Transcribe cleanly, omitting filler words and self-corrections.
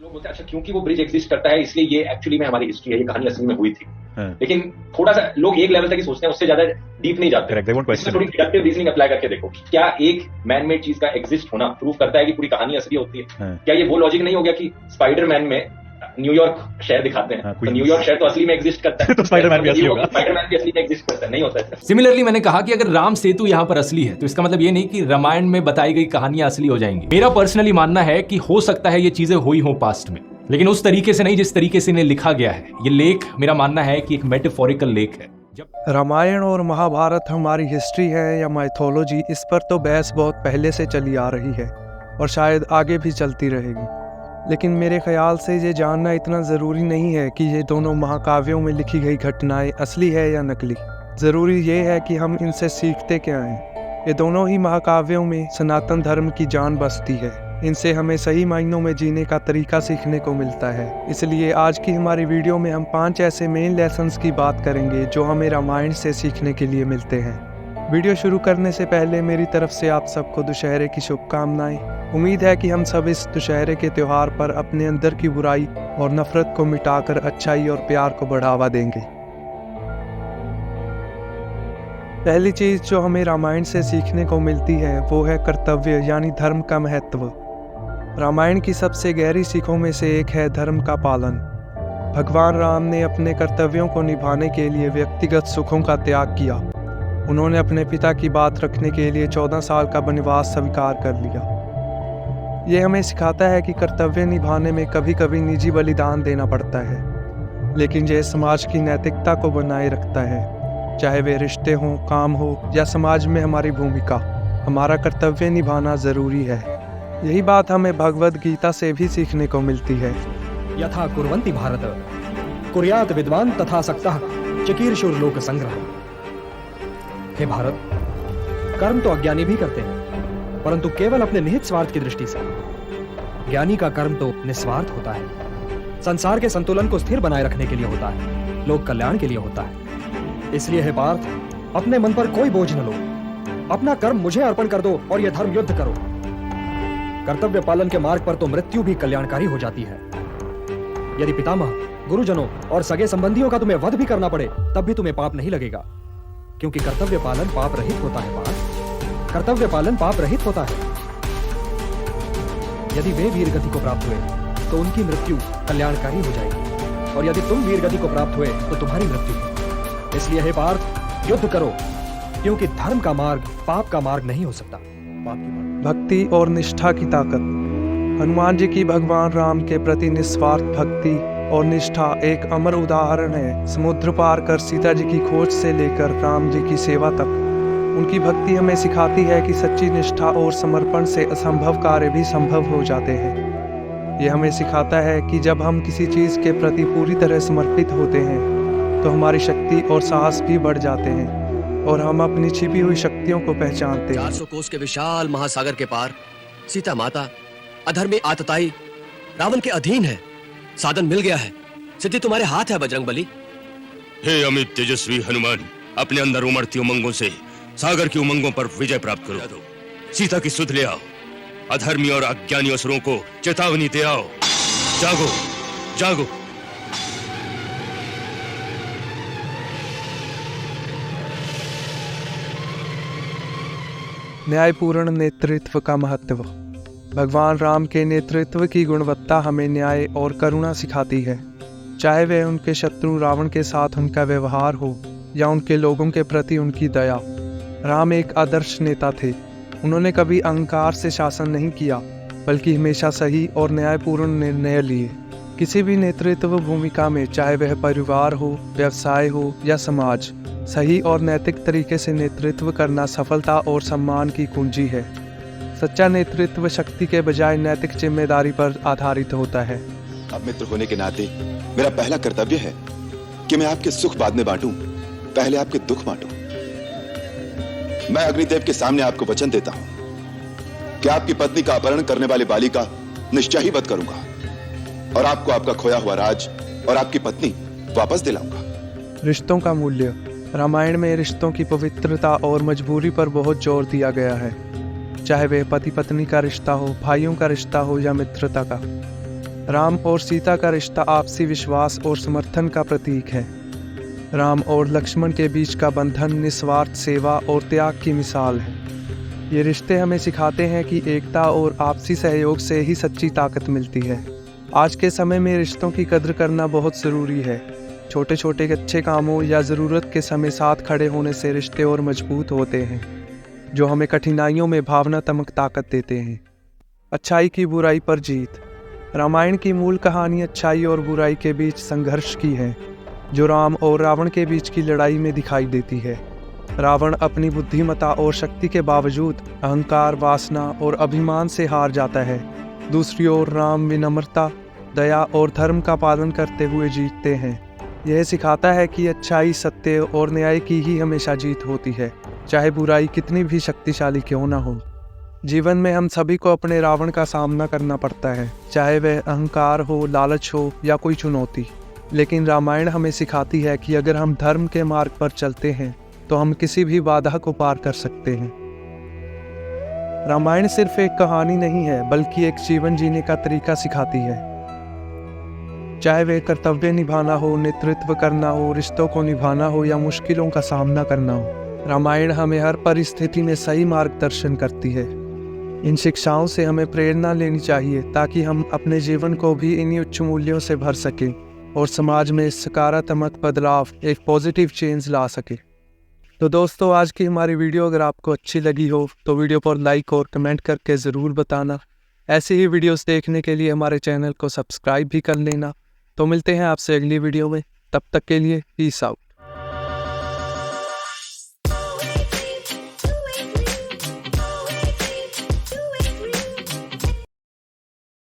लोग बोलते हैं अच्छा क्योंकि वो ब्रिज एग्जिस्ट करता है इसलिए ये एक्चुअली में हमारी हिस्ट्री है, ये कहानी असली में हुई थी। लेकिन थोड़ा सा लोग एक लेवल तक ही सोचते हैं, उससे ज्यादा डीप नहीं जाते। इसमें थोड़ी डिडक्टिव रीजनिंग अप्लाई करके देखो कि क्या एक मैन मेड चीज का एग्जिस्ट होना प्रूव करता है कि पूरी कहानी असली होती है? क्या ये वो लॉजिक नहीं हो गया कि स्पाइडरमैन में न्यूयॉर्क शहर दिखाते हैं तो न्यूयॉर्क शहर तो असली में एग्जिस्ट करता है, तो स्पाइडरमैन भी असली होगा, स्पाइडरमैन भी असली में एग्जिस्ट करता है? नहीं होता है। सिमिलरली मैंने कहा कि अगर राम सेतु यहाँ पर असली है तो इसका मतलब ये नहीं कि रामायण में बताई गई कहानियां असली हो जाएंगी। मेरा पर्सनली मानना है कि हो सकता है ये चीजें हुई हो पास्ट में, लेकिन उस तरीके से नहीं जिस तरीके से इन्हें लिखा गया है। ये लेख मेरा मानना है कि एक मेटाफोरिकल लेख है। रामायण और महाभारत हमारी हिस्ट्री है या माइथोलॉजी, इस पर तो बहस बहुत पहले से चली आ रही है और शायद आगे भी चलती रहेगी। लेकिन मेरे ख्याल से ये जानना इतना ज़रूरी नहीं है कि ये दोनों महाकाव्यों में लिखी गई घटनाएं असली है या नकली। ज़रूरी ये है कि हम इनसे सीखते क्या हैं। ये दोनों ही महाकाव्यों में सनातन धर्म की जान बसती है। इनसे हमें सही मायनों में जीने का तरीका सीखने को मिलता है। इसलिए आज की हमारी वीडियो में हम 5 ऐसे मेन लेसन्स की बात करेंगे जो हमें रामायण से सीखने के लिए मिलते हैं। वीडियो शुरू करने से पहले मेरी तरफ से आप सबको दुशहरे की शुभकामनाएं। उम्मीद है कि हम सब इस दुशहरे के त्यौहार पर अपने अंदर की बुराई और नफरत को मिटाकर अच्छाई और प्यार को बढ़ावा देंगे। पहली चीज़ जो हमें रामायण से सीखने को मिलती है वो है कर्तव्य यानी धर्म का महत्व। रामायण की सबसे गहरी सीखों में से एक है धर्म का पालन। भगवान राम ने अपने कर्तव्यों को निभाने के लिए व्यक्तिगत सुखों का त्याग किया। उन्होंने अपने पिता की बात रखने के लिए 14 साल का वनवास स्वीकार कर लिया। ये हमें सिखाता है कि कर्तव्य निभाने में कभी कभी निजी बलिदान देना पड़ता है, लेकिन यह समाज की नैतिकता को बनाए रखता है। चाहे वे रिश्ते हों, काम हो या समाज में हमारी भूमिका, हमारा कर्तव्य निभाना ज़रूरी है। यही बात हमें भगवद गीता से भी सीखने को मिलती है। यथा कुर्वन्ति भारत कुर्यात विद्वान तथा सक्तः चिकीर्षुर लोक संग्रह। हे भारत, कर्म तो अज्ञानी भी करते हैं, परंतु केवल अपने निहित स्वार्थ की दृष्टि से। ज्ञानी का कर्म तो निस्वार्थ होता है, संसार के संतुलन को स्थिर बनाए रखने के लिए होता है, लोक कल्याण के लिए होता है। इसलिए हे पार्थ, अपने मन पर कोई बोझ न लो, अपना कर्म मुझे अर्पण कर दो और यह धर्म युद्ध करो। कर्तव्य पालन के मार्ग पर तो मृत्यु भी कल्याणकारी हो जाती है। यदि पितामह, गुरुजनों और सगे संबंधियों का तुम्हें वध भी करना पड़े तब भी तुम्हें पाप नहीं लगेगा, क्योंकि कर्तव्य पालन पाप रहित होता है। पार्थ, कर्तव्य पालन पाप रहित होता है। यदि वे वीर गति को प्राप्त हुए तो उनकी मृत्यु कल्याणकारी हो जाएगी, और यदि तुम वीर गति को प्राप्त हुए तो तुम्हारी मृत्यु। इसलिए हे पार्थ, युद्ध करो, क्योंकि धर्म का मार्ग पाप का मार्ग नहीं हो सकता। भक्ति और निष्ठा की ताकत। हनुमान जी की भगवान राम के प्रति निस्वार्थ भक्ति और निष्ठा एक अमर उदाहरण है। समुद्र पार कर सीता जी की खोज से लेकर राम जी की सेवा तक उनकी भक्ति हमें सिखाती है कि सच्ची निष्ठा और समर्पण से असंभव कार्य भी संभव हो जाते हैं। ये हमें सिखाता है कि जब हम किसी चीज़ के प्रति पूरी तरह समर्पित होते हैं तो हमारी शक्ति और साहस भी बढ़ जाते हैं और हम अपनी छिपी हुई शक्तियों को पहचानते हैं। 400 कोस के विशाल महासागर के पार सीता माता अधर्मी आतताई रावण के अधीन है। साधन मिल गया है, सिद्धि तुम्हारे हाथ है बजरंगबली। हे अमित तेजस्वी हनुमान, अपने अंदर उमड़ती उमंगों से सागर की उमंगों पर विजय प्राप्त करो। सीता की सुध ले आओ, अधर्मी और अज्ञानी असुरों को चेतावनी दे आओ। जागो जागो। न्यायपूर्ण नेतृत्व का महत्व। भगवान राम के नेतृत्व की गुणवत्ता हमें न्याय और करुणा सिखाती है। चाहे वह उनके शत्रु रावण के साथ उनका व्यवहार हो या उनके लोगों के प्रति उनकी दया। राम एक आदर्श नेता थे। उन्होंने कभी अहंकार से शासन नहीं किया, बल्कि हमेशा सही और न्यायपूर्ण निर्णय लिए। किसी भी नेतृत्व भूमिका में, चाहे वह परिवार हो, व्यवसाय हो या समाज, सही और नैतिक तरीके से नेतृत्व करना सफलता और सम्मान की कुंजी है। सच्चा नेतृत्व शक्ति के बजाय नैतिक जिम्मेदारी पर आधारित होता है। अब मित्र होने के नाते मेरा पहला कर्तव्य है कि मैं आपके सुख बाद में बांटूं, पहले आपके दुख बांटूं। मैं अग्निदेव के सामने आपको वचन देता हूं कि आपकी पत्नी का अपहरण करने वाले बाली का निश्चय ही वध करूंगा और आपको आपका खोया हुआ राज और आपकी पत्नी वापस दिलाऊंगा। रिश्तों का मूल्य। रामायण में रिश्तों की पवित्रता और मजबूरी पर बहुत जोर दिया गया है, चाहे वह पति पत्नी का रिश्ता हो, भाइयों का रिश्ता हो या मित्रता का। राम और सीता का रिश्ता आपसी विश्वास और समर्थन का प्रतीक है। राम और लक्ष्मण के बीच का बंधन निस्वार्थ सेवा और त्याग की मिसाल है। ये रिश्ते हमें सिखाते हैं कि एकता और आपसी सहयोग से ही सच्ची ताकत मिलती है। आज के समय में रिश्तों की कद्र करना बहुत ज़रूरी है। छोटे छोटे अच्छे कामों या ज़रूरत के समय साथ खड़े होने से रिश्ते और मजबूत होते हैं, जो हमें कठिनाइयों में भावनात्मक ताकत देते हैं। अच्छाई की बुराई पर जीत। रामायण की मूल कहानी अच्छाई और बुराई के बीच संघर्ष की है, जो राम और रावण के बीच की लड़ाई में दिखाई देती है। रावण अपनी बुद्धिमत्ता और शक्ति के बावजूद अहंकार, वासना और अभिमान से हार जाता है। दूसरी ओर राम विनम्रता, दया और धर्म का पालन करते हुए जीतते हैं। यह सिखाता है कि अच्छाई, सत्य और न्याय की ही हमेशा जीत होती है, चाहे बुराई कितनी भी शक्तिशाली क्यों ना हो। जीवन में हम सभी को अपने रावण का सामना करना पड़ता है, चाहे वह अहंकार हो, लालच हो या कोई चुनौती। लेकिन रामायण हमें सिखाती है कि अगर हम धर्म के मार्ग पर चलते हैं तो हम किसी भी बाधा को पार कर सकते हैं। रामायण सिर्फ एक कहानी नहीं है, बल्कि एक जीवन जीने का तरीका सिखाती है। चाहे वह कर्तव्य निभाना हो, नेतृत्व करना हो, रिश्तों को निभाना हो या मुश्किलों का सामना करना हो, रामायण हमें हर परिस्थिति में सही मार्गदर्शन करती है। इन शिक्षाओं से हमें प्रेरणा लेनी चाहिए ताकि हम अपने जीवन को भी इन्हीं उच्च मूल्यों से भर सकें और समाज में सकारात्मक बदलाव, एक पॉजिटिव चेंज ला सके। तो दोस्तों, आज की हमारी वीडियो अगर आपको अच्छी लगी हो तो वीडियो पर लाइक और कमेंट करके ज़रूर बताना। ऐसी ही वीडियोस देखने के लिए हमारे चैनल को सब्सक्राइब भी कर लेना। तो मिलते हैं आपसे अगली वीडियो में, तब तक के लिए पीस आउट।